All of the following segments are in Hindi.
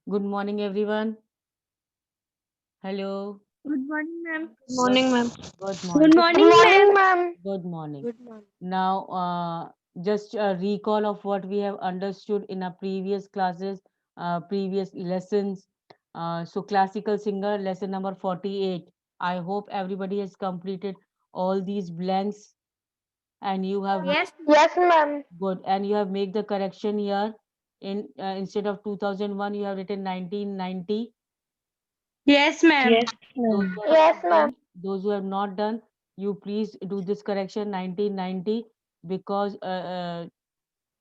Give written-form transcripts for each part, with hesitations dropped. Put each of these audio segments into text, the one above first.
Good morning, everyone. Hello. Good morning, ma'am. Good, Morning, ma'am. good Good morning. Good morning, ma'am. morning, ma'am. Good morning. Good morning. Now, just a recall of what we have understood in our previous classes, previous lessons. So, classical singer, lesson number 48. I hope everybody has completed all these blanks and you have Yes. Yes, ma'am. good and you have made the correction here. In instead of 2001, you have written 1990. Yes, ma'am. Yes, Those ma'am. who have Yes, not ma'am. done, those who have not done, you please do this correction 1990 because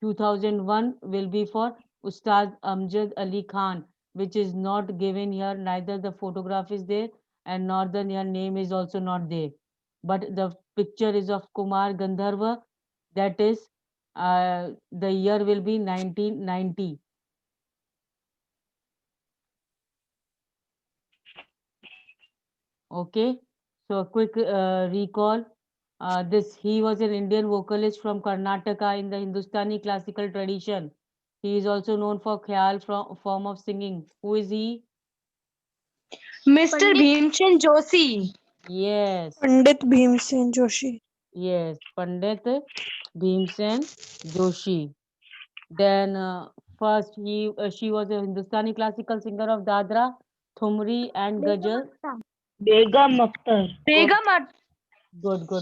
2001 will be for Ustad Amjad Ali Khan, which is not given here. Neither the photograph is there and nor the your name is also not there. But the picture is of Kumar Gandharva. That is, the year will be 1990. Okay, so a quick recall. This he was an Indian vocalist from Karnataka in the Hindustani classical tradition. He is also known for Khyal from form of singing. Who is he? Mr. Bhimchen Joshi. Yes, Pandit Bhimsen Joshi. yes, Pandit Bhimsen Joshi. Then first she was a Hindustani classical singer of Dadra, Thumri and Ghazal. Begum Akhtar. Good, Begum At-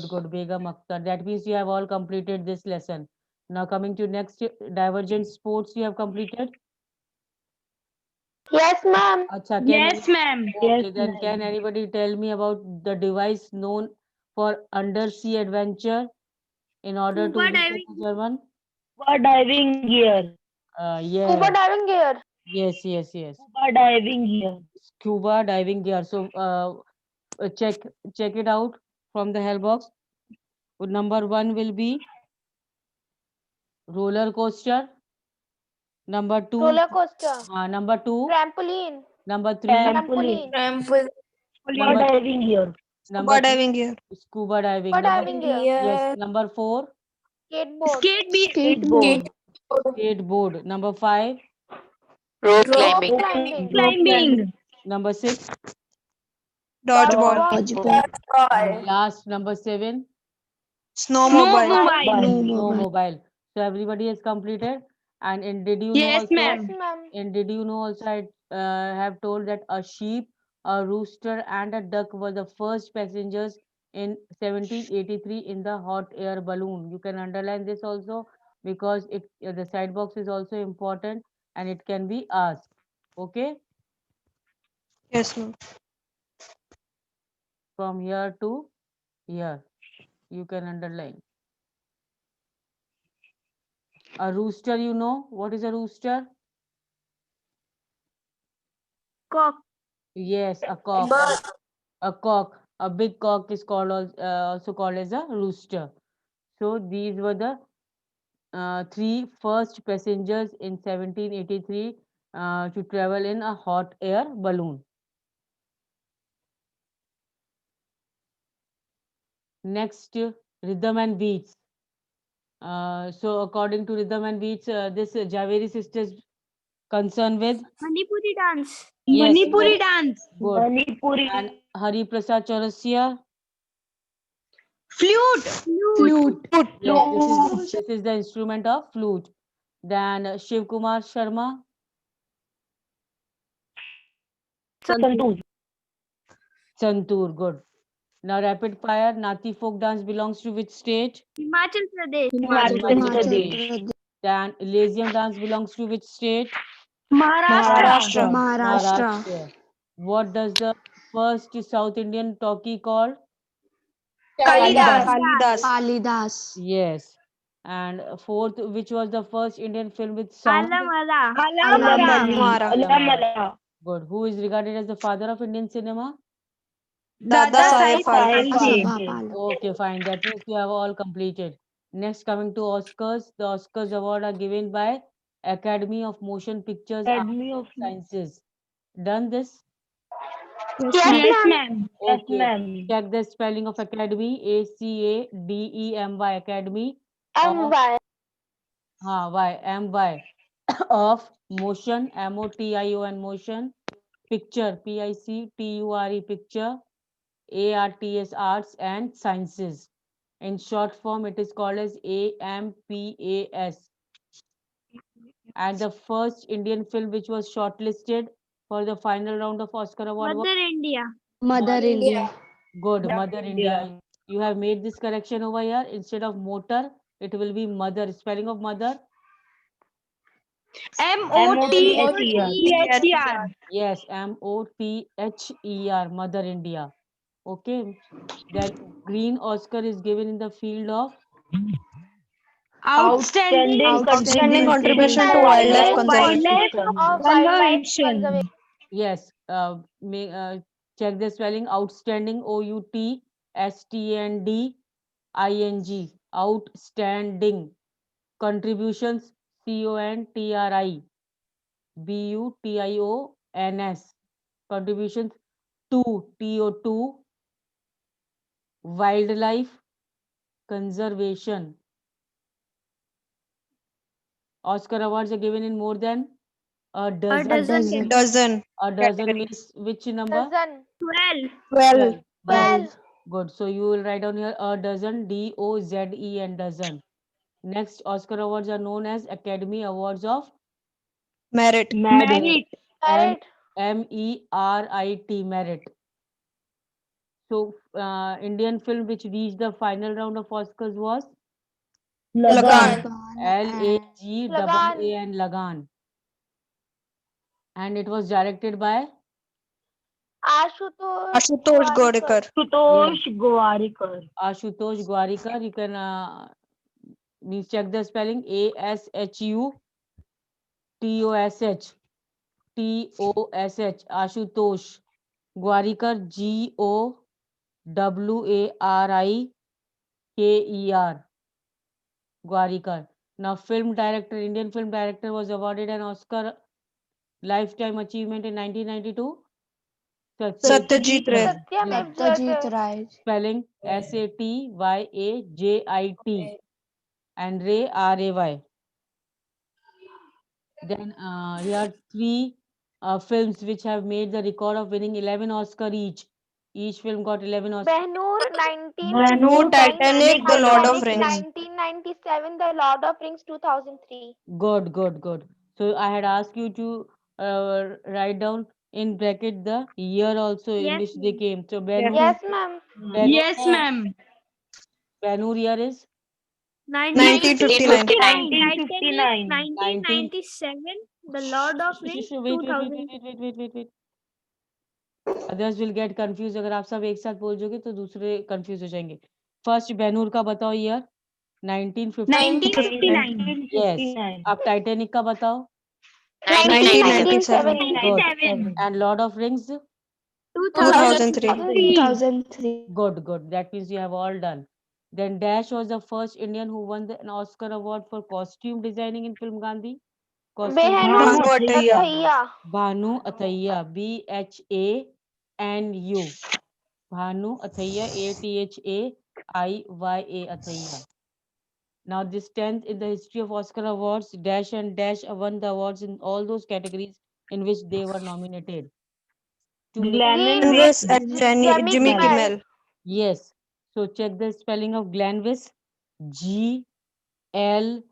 good. Begum Akhtar. That means you have all completed this lesson. Now coming to next divergent sports you have completed. Yes, ma'am. Acha, can any Yes, ma'am. Yes, okay then ma'am. can anybody tell me about the device known for undersea adventure in order to Scuba visit diving. the German? Scuba diving gear. Scuba Yes, diving gear. yes. Scuba diving gear. Scuba diving gear. So check it out from the help box. Number one will be roller coaster. Number two, Roller coaster. number two, Trampoline. number three, Trampoline. Scuba number diving gear. number Scuba three, diving gear. scuba diving. Scuba Number diving gear. yes, number four, Skateboard. Skateboard. skateboard. Number five, Rope Rope climbing. climbing. number six, Dodgeball. and last number seven, Snowmobile. snowmobile. So everybody has completed. And in did you know Yes, also? Yes, ma'am. ma'am. And did you know also I have told that a sheep, a rooster, and a duck were the first passengers in 1783 in the hot air balloon. You can underline this also because it the side box is also important and it can be asked. Okay, Yes, ma'am. from here to here you can underline. A rooster, you know what is a rooster? Cock. Yes, a cock. A cock. A big cock is called also called as a rooster. So these were the three first passengers in 1783 to travel in a hot air balloon. Next, rhythm and beats. So according to rhythm and beats, this Javeri sisters concerned with Manipuri dance. yes, Manipuri dance. good. Manipuri. And Hari Prasad Chaurasia. Flute. Flute. Yes, this is the instrument of flute. Then Shiv Kumar Sharma. Santoor. Santoor, good. Now rapid fire. Nati folk dance belongs to which state? Himachal Pradesh. Himachal Himachal Pradesh. Pradesh. Then Elysium dance belongs to which state? Maharashtra. Maharashtra. Maharashtra. What does the first South Indian talkie called? Kalidas. Kalidas. Yes. And fourth, which was the first Indian film with sound? Alamala. Alamali. Alamara. Alamala. Good. Who is regarded as the father of Indian cinema? Dada Sahib Saheb Phalke. Phalke. Okay, fine. That means you have all completed. Next, coming to Oscars. The Oscars award are given by Academy of Motion Pictures Arts Academy of. and Sciences. Done this? Yes, Yes, ma'am. ma'am. Yes, Okay. ma'am. Check the spelling of Academy. Academy M of Y. Y M Y of motion, MOTION, motion, picture, PICTURE, picture, ARTS, arts, and sciences. In short form, it is called as AMPAS. And the first Indian film which was shortlisted for the final round of Oscar award was Mother India. Mother India. good, Mother India. You have made this correction over here. Instead of motor, it will be mother. Spelling of mother. MOTHER. Yes, MOTHER, Mother India. Okay. Then Green Oscar is given in the field of Outstanding contribution to wildlife conservation. conservation. yes. Check the spelling. Outstanding, OUTSTANDING. Outstanding. Contributions, CONTRIBUTIONS. Contributions to TO2. Wildlife conservation. Oscar awards are given in more than a dozen. Dozen. A dozen means which number? 12. 12. 12. Good. So you will write down here a dozen, DOZEN, dozen. Next, Oscar awards are known as Academy Awards of Merit. Merit. MERIT, merit. So, Indian film which reached the final round of Oscars was Lagan. LAGAN, Lagan. And it was directed by Ashutosh Godekar. Ashutosh Gwarikar. You can check the spelling. ASHUTOSH. Ashutosh Gwarikar. GOWARIKER. Gwarikar. Now, Indian film director was awarded an Oscar Lifetime Achievement in 1992. Satyajit Ray. Satyajit Ray. Spelling SATYAJIT and Ray RAY. Then here are three films which have made the record of winning 11 Oscar each. Each film got 11 Oscar. Behnoor, Titanic, The Lord of Rings. 1997, The Lord of Rings 2003. Good. So I had asked you to write down in bracket the year also in Yes, which they came. So Behnoor, Yes, ma'am. Behnoor year is 1959. Titanic 1997. The Lord of Rings Wait. 2000. Others will get confused. अगर आप सब एक साथ बोल जोगे तो दूसरे confuse हो जाएंगे. First बेनूर का बताओ year 1959. Yes. अब टाइटैनिक का बताओ. 1997. Good. And Lord of Rings. 2003. Good. That means you have all done. Then Dash was the first Indian who won an Oscar award for costume designing in film Gandhi. Bhanu Athaiya. Bhanu Athaiya. BHANU. Bhanu Athaiya. ATHAIYA. Athaiya. Now this 10th in the history of Oscar awards, Dash and Dash won the awards in all those categories in which they were nominated. Glenn and Jimmy Kimmel. Yes. So check the spelling of Glenvis. GLENN.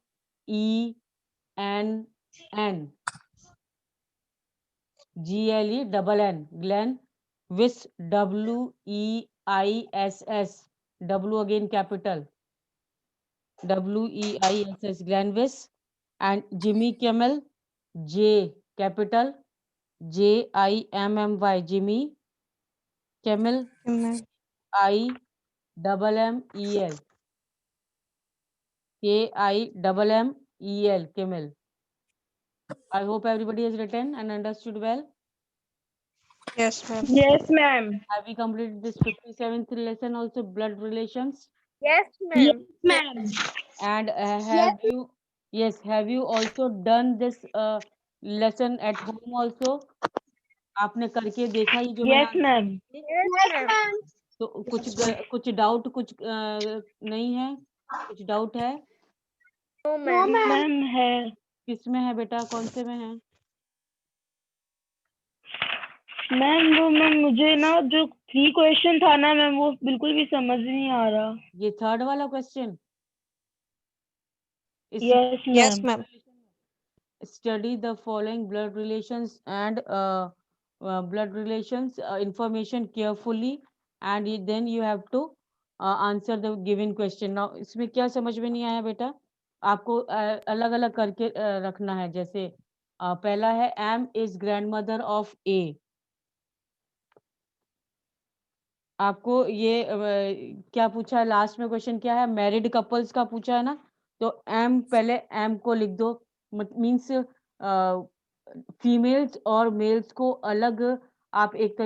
GLENN. Glenn. Wiss. WEISS. W again capital. WEISS. Glenvis. And Jimmy Kimmel. J capital. JIMMY. Jimmy Kimmel. IMMEL. KIMMEL. Kimmel. I hope everybody has written and understood well. Yes, ma'am. Have we completed this 57th lesson also, blood relations? Yes, ma'am. And have you also done this lesson at home also? आपने करके देखा ये जो मैंने तो कुछ डाउट नहीं है? कुछ डाउट है? No, ma'am. किस में है बेटा? कौन से में है? मैम वो मैम मुझे ना जो 3 क्वेश्चन था ना मैम वो बिल्कुल भी समझ नहीं आ रहा। ये थर्ड वाला question, yes ma'am. study the following blood relations and blood relations information carefully and then you have to answer the given question. Now इसमें क्या समझ में नहीं आया बेटा? आपको अलग अलग करके रखना है। जैसे पहला है M is grandmother of A। आपको ये क्या पूछा है लास्ट में? क्वेश्चन क्या है? मैरिड कपल्स का पूछा है ना, तो एम, पहले एम को लिख दो। मीन्स फीमेल्स और मेल्स को अलग आप एक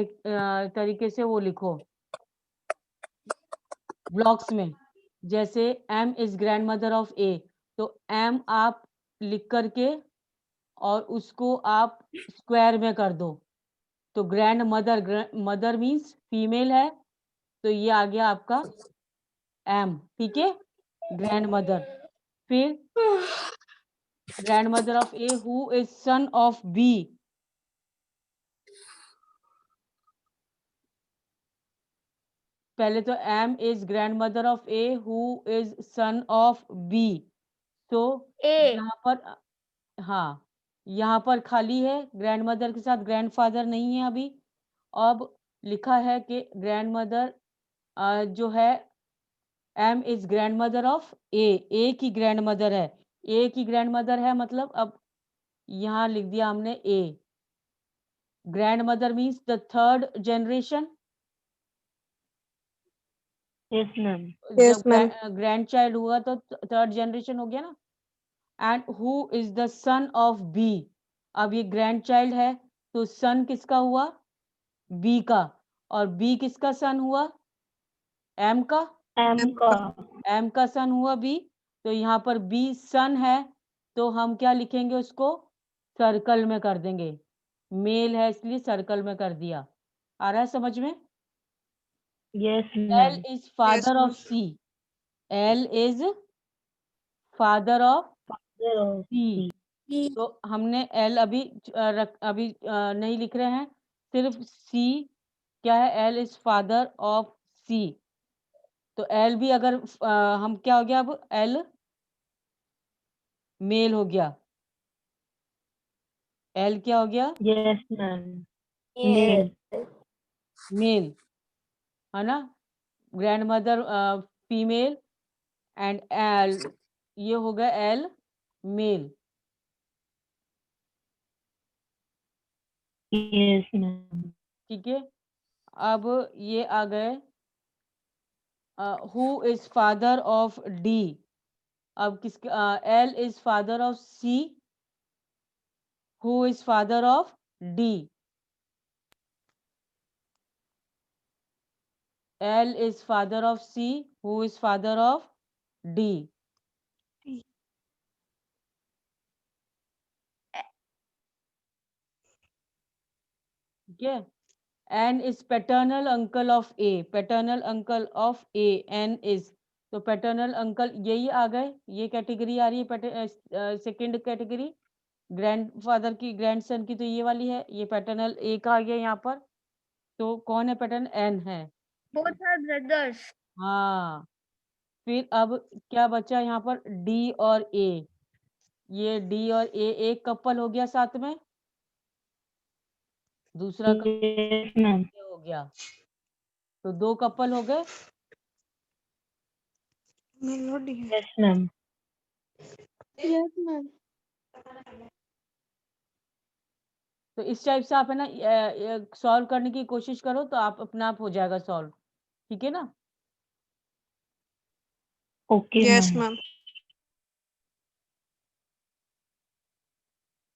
तरीके से वो लिखो ब्लॉक्स में। जैसे M is grand mother of A, तो एम आप लिख करके और उसको आप स्क्वायर में कर दो, तो grand mother, mother means female है, तो ये आ गया आपका एम। ठीक है, ग्रैंड मदर। फिर grand mother of A who is son of B. पहले तो M is grand mother of A who is son of B. तो यहाँ पर हाँ, यहाँ पर खाली है, ग्रैंड मदर के साथ ग्रैंड फादर नहीं है अभी। अब लिखा है कि ग्रैंड मदर जो है M is grand mother of A की ग्रैंड मदर है। ए की ग्रैंड मदर है मतलब अब यहाँ लिख दिया हमने A. Grand mother means the third generation. Yes ma'am. जब ग्रैंड चाइल्ड हुआ तो थर्ड जनरेशन हो गया ना। And who is the son of B. अब ये ग्रैंड चाइल्ड है, तो सन किसका हुआ? बी का। और बी किसका सन हुआ? एम का। एम का सन हुआ बी, तो यहाँ पर बी सन है, तो हम क्या लिखेंगे? उसको सर्कल में कर देंगे। मेल है इसलिए सर्कल में कर दिया। आ रहा है समझ में? Yes L ma'am. Is father of C. L is father of C. तो हमने एल अभी नहीं लिख रहे हैं, सिर्फ सी। क्या है? L is father of C. तो एल भी अगर हम क्या हो गया? अब एल मेल हो गया। एल क्या हो गया? Yes ma'am. मेल, है ना? Grand mother female and L, ये हो गया एल मेल। Yes ma'am. ठीक है, अब ये आ गए who is father of D. अब किसके? L is father of C, who is father of D. L is father of C, who is father of D. ठीक है, N is paternal uncle of A. Paternal uncle of A N is, तो पैटर्नल अंकल यही आ गए। ये कैटेगरी आ रही है सेकंड कैटेगरी। ग्रैंडफादर की, ग्रैंडसन की तो ये वाली है। ये पैटर्नल ए का आ गया यहाँ पर। तो कौन है? पैटर्न एन है। Both are brothers. हाँ, फिर अब क्या बचा यहाँ पर? डी और ए। ये डी और ए एक कपल हो गया साथ में, दूसरा यस मैम। कपल हो गया, तो दो कपल हो गए। Yes ma'am. तो इस टाइप से आप है ना सॉल्व करने की कोशिश करो, तो आप अपना आप हो जाएगा सॉल्व। ठीक है ना? Okay ma'am.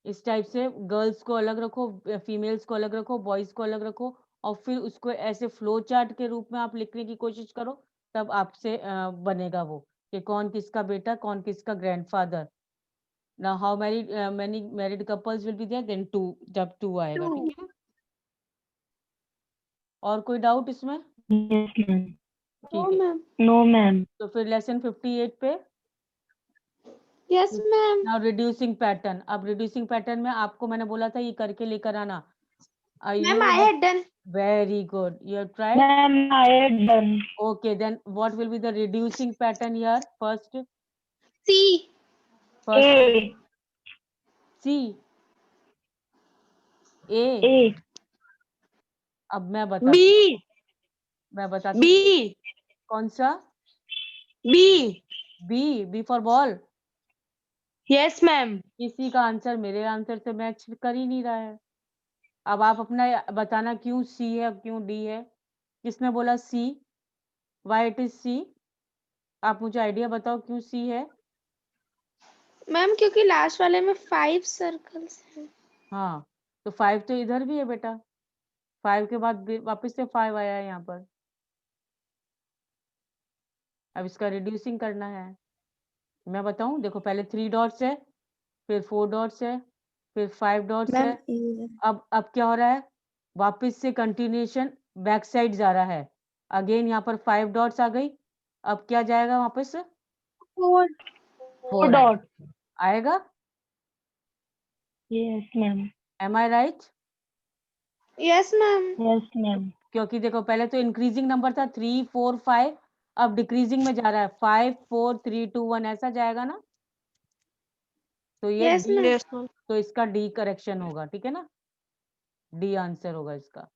इस टाइप से गर्ल्स को अलग रखो, फीमेल्स को अलग रखो, बॉयज को अलग रखो, और फिर उसको ऐसे फ्लो चार्ट के रूप में आप लिखने की कोशिश करो, तब आपसे बनेगा वो कि कौन किसका बेटा, कौन किसका ग्रैंडफादर। ना how many married couples will be there, then two, जब टू आएगा। ठीक है, और कोई डाउट इसमें? Yes ma'am. ठीक है, नो मैम। तो फिर लेसन 58 पे Yes, ma'am. Now reducing pattern. अब रिड्यूसिंग पैटर्न में आपको मैंने बोला था ये करके लेकर आना। Are Ma'am, you I had done. very good? You have tried. Ma'am, I had done. Okay, then what will be the reducing pattern here? First C. A. C, A. A. अब मैं बताती B. हूँ। कौन सा? B. B for ball. Yes, ma'am. किसी का आंसर मेरे आंसर से मैच कर ही नहीं रहा है। अब आप अपना बताना क्यों सी है, क्यों डी है? किसने बोला C? Why it is C? आप मुझे आइडिया बताओ क्यों सी है? मैम क्योंकि लास्ट वाले में 5 सर्कल्स हैं। हाँ, तो 5 तो इधर भी है बेटा। 5 के बाद वापस से 5 आया है यहाँ पर। अब इसका रिड्यूसिंग करना है। मैं बताऊं, देखो पहले 3 डॉट्स है, फिर 4 डॉट्स है, फिर 5 डॉट्स है। अब क्या हो रहा है? वापस से कंटिन्यूएशन बैक साइड जा रहा है। अगेन यहाँ पर 5 डॉट्स आ गई। अब क्या जाएगा वापस? 4 डॉट। आएगा। Yes, ma'am. Am I right? Yes ma'am. Yes, ma'am. क्योंकि देखो पहले तो इंक्रीजिंग नंबर था 3 4 5, अब डिक्रीजिंग में जा रहा है 5 4 3 2 1 ऐसा जाएगा ना। तो ये यस डी, मैम। तो इसका डी करेक्शन होगा, ठीक है ना? डी आंसर होगा इसका।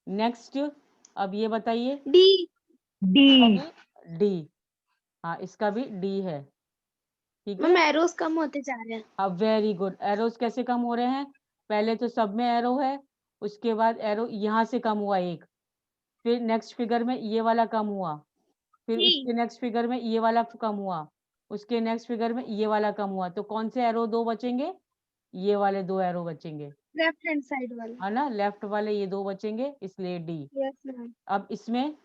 नेक्स्ट, अब ये बताइए। डी। D. डी, हाँ इसका भी डी है, ठीक मैम है। एरोस कम होते जा रहे हैं। अब वेरी गुड। एरोस कैसे कम हो रहे हैं? पहले तो सब में एरो है, उसके बाद एरो यहाँ से कम हुआ एक, फिर नेक्स्ट फिगर में ये वाला कम हुआ, फिर उसके नेक्स्ट फिगर में ये वाला कम हुआ, उसके नेक्स्ट फिगर में ये वाला कम हुआ। तो कौन से एरो 2 बचेंगे? ये वाले 2 एरो बचेंगे, लेफ्ट हैंड साइड वाला। है ना? लेफ्ट वाले ये 2 बचेंगे, इसलिए डी। Yes ma'am. अब इसमें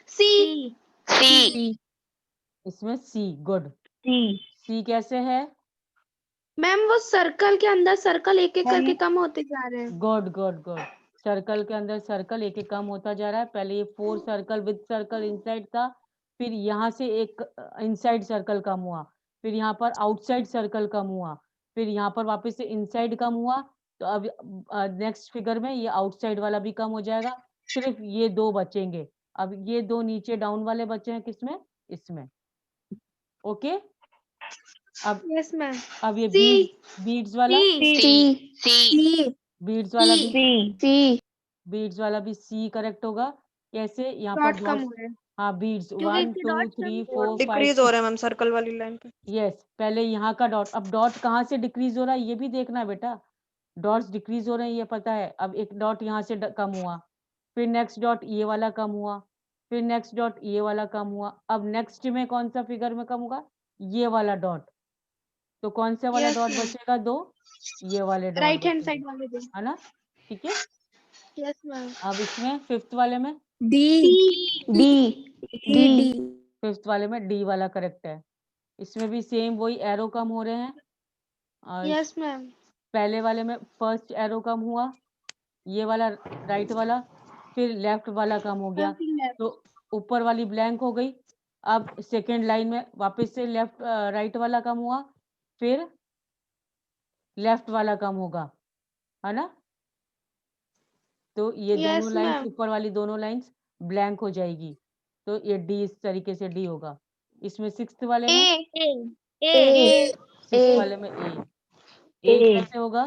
सी। C. इसमें सी, गुड। C. सी कैसे है? मैम वो सर्कल के अंदर सर्कल एक एक करके कम होते जा रहे हैं। Good good good. सर्कल के अंदर सर्कल एक एक कम होता जा रहा है। पहले ये 4 सर्कल विद सर्कल इनसाइड था, फिर यहाँ से एक इनसाइड सर्कल कम हुआ, फिर यहाँ पर आउटसाइड सर्कल कम हुआ, फिर यहाँ पर वापस से इनसाइड कम हुआ। तो अब नेक्स्ट फिगर में ये आउटसाइड वाला भी कम हो जाएगा, सिर्फ ये 2 बचेंगे। अब ये 2 नीचे डाउन वाले बचे हैं किसमें? इसमें। ओके, अब यस मैम। अब ये सी। बीड्स वाला, C. बीड्स वाला भी, C. बीड्स वाला भी सी करेक्ट होगा। कैसे? यहाँ पर डॉट कम डॉट्स, हो रहे हैं। हाँ बीड्स क्योंकि 1 इसके 2 dots 3 कम 4 5 डिक्रीज हो रहा है मैम सर्कल वाली लाइन पे। यस, पहले यहाँ का डॉट, अब डॉट कहाँ से डिक्रीज हो रहा है ये भी देखना है बेटा। डॉट्स डिक्रीज हो रहे हैं ये पता है। अब एक डॉट यहाँ से कम हुआ, फिर नेक्स्ट डॉट ये वाला कम हुआ, फिर नेक्स्ट डॉट ये वाला कम हुआ। अब नेक्स्ट में कौन सा फिगर में कम होगा? ये वाला डॉट। तो कौन सा वाला Yes, डॉट ma'am. बचेगा? 2, ये वाले डॉट राइट हैंड बचेंगे, साइड वाले दो। है ना? ठीक है। Yes ma'am. अब इसमें फिफ्थ वाले में, फिफ्थ वाले में डी वाला करेक्ट है। इसमें भी सेम वही एरो कम हो रहे हैं। और यस मैम। पहले वाले में फर्स्ट एरो कम हुआ, ये वाला राइट वाला, फिर लेफ्ट वाला कम हो गया, तो ऊपर वाली ब्लैंक हो गई। अब सेकेंड लाइन में वापस से लेफ्ट राइट वाला कम हुआ, फिर लेफ्ट वाला कम होगा, है ना? तो ये Yes, दोनों लाइंस, ma'am. ऊपर वाली दोनों लाइंस ब्लैंक हो जाएगी। तो ये डी इस तरीके से डी होगा। इसमें सिक्स्थ वाले में, सिक्स्थ वाले में ए कैसे होगा?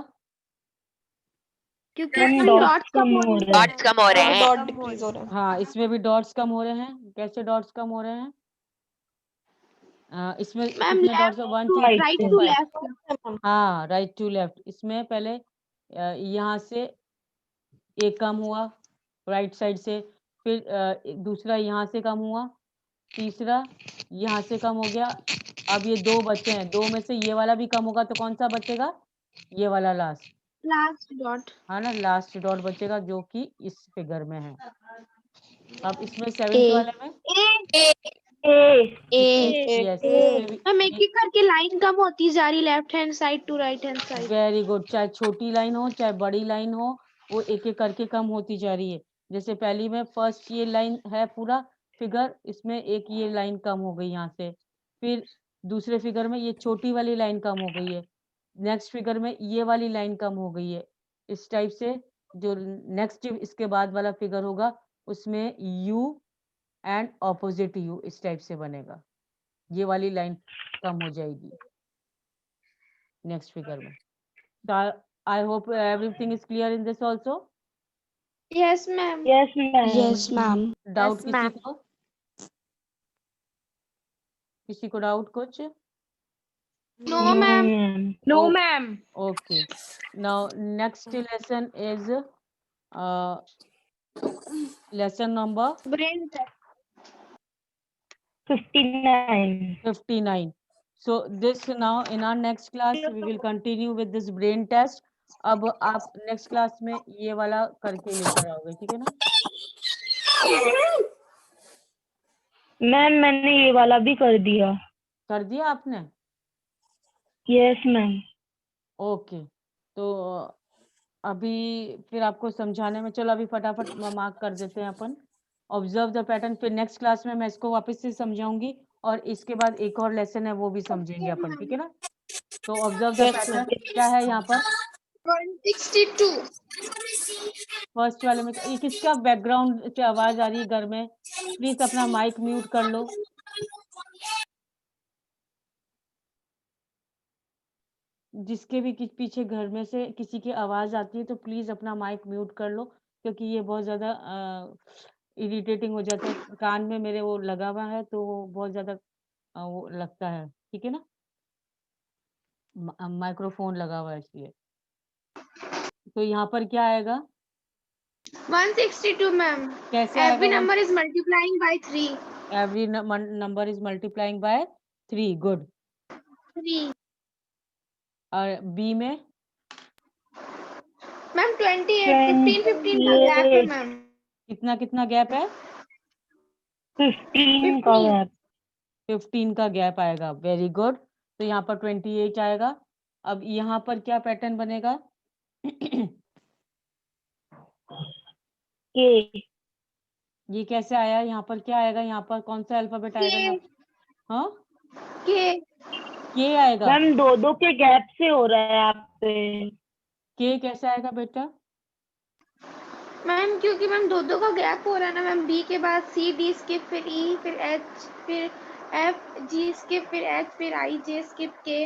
क्योंकि मैम इसमें डॉट्स डॉट्स कम हो रहे हैं। Dots कम हो रहे हैं। डॉट डिक्रीज हो रहा है। हाँ, इसमें भी डॉट्स कम हो रहे हैं। कैसे डॉट्स कम हो रहे हैं? इसमें मैम कितने dots? 1 2 right 3 right 4 to 5। Left. हाँ, राइट टू लेफ्ट। इसमें पहले यहाँ से एक कम हुआ राइट साइड से, फिर दूसरा यहाँ से कम हुआ, तीसरा यहाँ से कम हो गया। अब ये 2 बचे हैं, 2 में से ये वाला भी कम होगा, तो कौन सा बचेगा? ये वाला लास्ट, लास्ट डॉट। है ना? लास्ट डॉट बचेगा जो कि इस फिगर में है। अब इसमें सेवेंथ वाले में, यस, इसमें भी मैम एक एक करके लाइन कम होती जा रही left hand side to right hand side. Very good. चाहे छोटी लाइन हो चाहे बड़ी लाइन हो, वो एक एक करके कम होती जा रही है। जैसे पहली में फर्स्ट ये लाइन है पूरा फिगर, इसमें एक ये लाइन कम हो गई यहाँ से, फिर दूसरे फिगर में ये छोटी वाली लाइन कम हो गई है, नेक्स्ट फिगर में ये वाली लाइन कम हो गई है, इस टाइप से। जो नेक्स्ट इसके बाद वाला फिगर होगा उसमें U एंड ऑपोजिट U इस टाइप से बनेगा। ये वाली लाइन कम हो जाएगी नेक्स्ट फिगर में। I hope everything is clear in this also. Yes, ma'am. Yes, ma'am. Yes, ma'am. Doubt Yes, किसी ma'am. को? किसी को डाउट कुछ? No, ma'am. No, Oh, ma'am. okay. Now next lesson is lesson number Brain test. 59. 59. So this now in our next class we will continue with this brain test. अब आप next class में ये वाला करके लेकर आओगे, ठीक है ना? मैम मैंने ये वाला भी कर दिया। कर दिया आपने? Yes ma'am. ओके, तो अभी फिर आपको समझाने में, चलो अभी फटाफट मार्क कर देते हैं अपन। ऑब्जर्व द पैटर्न, फिर नेक्स्ट क्लास में मैं इसको वापस से समझाऊंगी और इसके बाद एक और लेसन है वो भी समझेंगे अपन, ठीक है ना? तो ऑब्जर्व द पैटर्न क्या है यहाँ पर? 162. फर्स्ट वाले में ये किसका बैकग्राउंड से आवाज आ रही है घर में? प्लीज अपना माइक म्यूट कर लो। जिसके भी पीछे घर में से किसी की आवाज आती है तो प्लीज अपना माइक म्यूट कर लो, क्योंकि ये बहुत ज्यादा इरिटेटिंग हो जाता है। कान में मेरे वो लगा हुआ है तो वो बहुत ज्यादा वो लगता है, ठीक है ना? माइक्रोफोन लगा हुआ है इसलिए। तो यहाँ पर क्या आएगा? 162, ma'am. कैसे Every आएगा? number is multiplying by 3. Every number is multiplying by 3। Good. 3. और बी में? Ma'am, 28. 15 का gap है, ma'am. कितना कितना गैप है? 15 का गैप। 15 का गैप आएगा। Very good. तो यहाँ पर 28 आएगा। अब यहाँ पर क्या पैटर्न बनेगा? के। ये कैसे आया? यहाँ पर क्या आएगा? यहाँ पर कौन सा अल्फाबेट आएगा यहाँ? हाँ, के. के आएगा। मैम दो के गैप से हो रहा है आप पे। के कैसे आएगा बेटा? मैम क्योंकि मैम दो का गैप हो रहा है ना मैम। बी के बाद सी, डी स्किप, फिर ई, फिर एच, फिर एफ, जी स्किप, फिर एच, फिर आई, जे स्किप, के।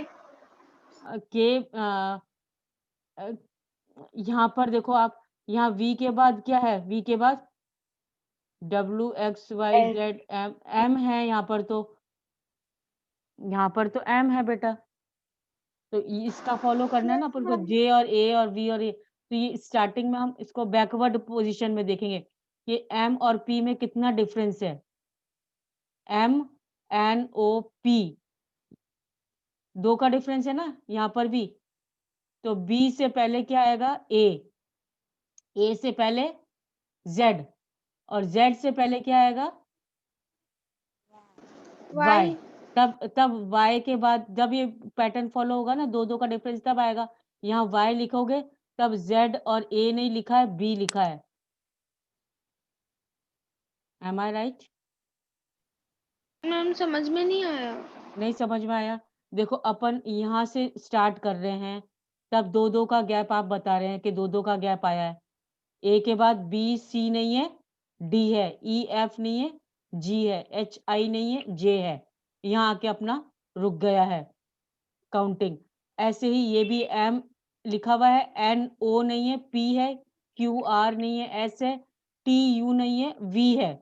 यहाँ पर देखो आप, यहाँ वी के बाद क्या है? वी के बाद W X Y Z M, M है यहाँ पर। तो यहाँ पर तो एम है बेटा, तो इसका फॉलो करना है ना अपन को। जे और ए और वी और ए, तो ये स्टार्टिंग में हम इसको बैकवर्ड पोजीशन में देखेंगे कि एम और पी में कितना डिफरेंस है। एम एन ओ पी, 2 का डिफरेंस है ना यहाँ पर भी। तो बी से पहले क्या आएगा? ए से पहले जेड, और जेड से पहले क्या आएगा? वाई। तब वाई के बाद जब ये पैटर्न फॉलो होगा ना, 2 का डिफरेंस तब आएगा। यहाँ वाई लिखोगे तब जेड और ए नहीं लिखा है, बी लिखा है। M I right? मैम समझ में नहीं आया। नहीं समझ में आया? देखो अपन यहाँ से स्टार्ट कर रहे हैं, तब 2 का गैप आप बता रहे हैं कि 2 का गैप आया है। ए के बाद बी सी नहीं है, डी है, ई एफ नहीं है, जी है, एच आई नहीं है, जे है। यहाँ आके अपना रुक गया है काउंटिंग। ऐसे ही ये भी एम लिखा हुआ है, एन ओ नहीं है, पी है, क्यू आर नहीं है, एस है, टी यू नहीं है, वी है,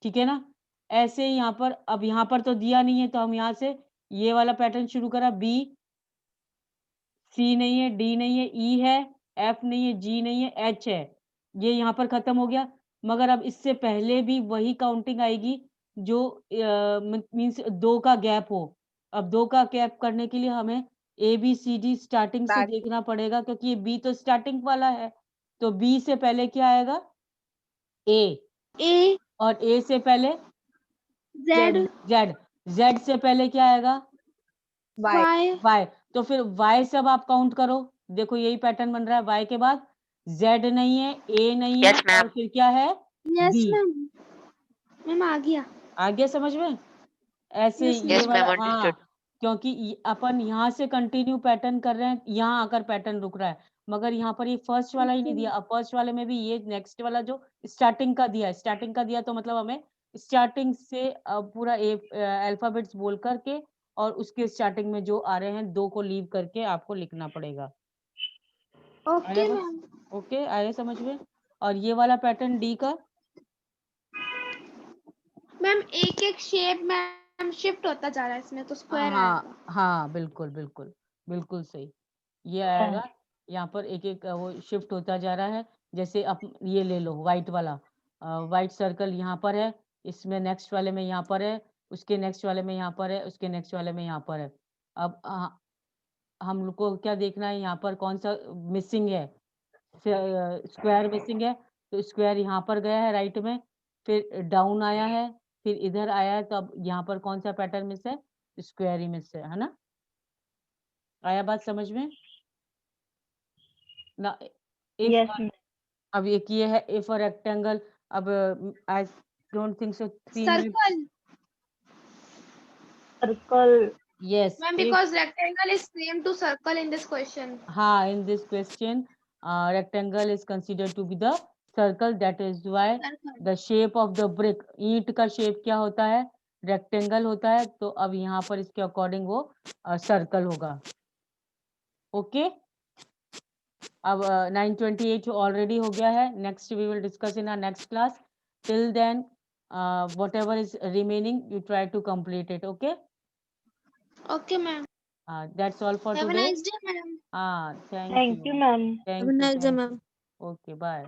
ठीक है ना? ऐसे ही यहाँ पर, अब यहाँ पर तो दिया नहीं है तो हम यहाँ से ये वाला पैटर्न शुरू करा। बी, सी नहीं है, डी नहीं है, ई है, एफ नहीं है, जी नहीं है, एच है। ये यहाँ पर खत्म हो गया। मगर अब इससे पहले भी वही काउंटिंग आएगी जो मीन्स 2 का गैप हो। अब 2 का गैप करने के लिए हमें A B C D starting से देखना पड़ेगा, क्योंकि ये बी तो स्टार्टिंग वाला है। तो बी से पहले क्या आएगा? ए, और ए से पहले जेड, जेड, जेड से पहले क्या आएगा? Y, Y. तो फिर वाई से अब आप काउंट करो। देखो यही पैटर्न बन रहा है। वाई के बाद जेड नहीं है, ए नहीं है, और फिर क्या है? Yes B. मैम। मैम आ गया। आ गया समझ में? ऐसे Yes, ये वाला, हाँ, क्योंकि अपन यहाँ से कंटिन्यू पैटर्न कर रहे हैं, यहाँ आकर पैटर्न रुक रहा है। मगर यहाँ पर ये फर्स्ट वाला ही नहीं दिया। अब फर्स्ट वाले में भी ये नेक्स्ट वाला जो स्टार्टिंग का दिया है, स्टार्टिंग का दिया तो मतलब हमें स्टार्टिंग से पूरा अल्फाबेट्स बोल करके और उसके स्टार्टिंग में जो आ रहे हैं 2 को लीव करके आपको लिखना पड़ेगा। ओके आया मैम। ओके, आया समझ में? और ये वाला पैटर्न डी का मैम एक एक शेप मैम शिफ्ट होता जा रहा है इसमें, तो स्क्वायर हाँ आएगा। हाँ, बिल्कुल बिल्कुल बिल्कुल सही। ये आएगा, यहाँ पर एक एक वो शिफ्ट होता जा रहा है। जैसे आप ये ले लो व्हाइट वाला, व्हाइट सर्कल यहाँ पर है, इसमें नेक्स्ट वाले में यहाँ पर है, उसके नेक्स्ट वाले में यहाँ पर है, उसके नेक्स्ट वाले में यहाँ पर है। अब हम लोग को क्या देखना है, यहाँ पर कौन सा मिसिंग है, स्क्वायर मिसिंग है, तो स्क्वायर यहाँ पर गया है राइट में, फिर डाउन आया है, फिर इधर आया है, तो अब यहाँ पर कौन सा पैटर्न मिस है, स्क्वायर ही मिस है ना? आया बात समझ में ना? If yes ma'am. अब एक ये है इफ अ रेक्टेंगल, अब I don't think so 3 minute. Circle circle. Yes, ma'am, because rectangle is same to circle in this question. हाँ, in this question rectangle is considered to be the circle, that is why Circle. the shape of the brick, ईंट का शेप क्या होता है, रेक्टेंगल होता है, तो अब यहाँ पर इसके अकॉर्डिंग वो सर्कल होगा। ओके, अब 928 ऑलरेडी हो गया है। Next we will discuss in our next class. Till then whatever is remaining you try to complete it. Okay, Okay, ma'am. that's all for Have a today. nice day, ma'am. Thank thank you you. Ma'am. Thank Have a you. nice day, Thank you. ma'am. Okay, bye.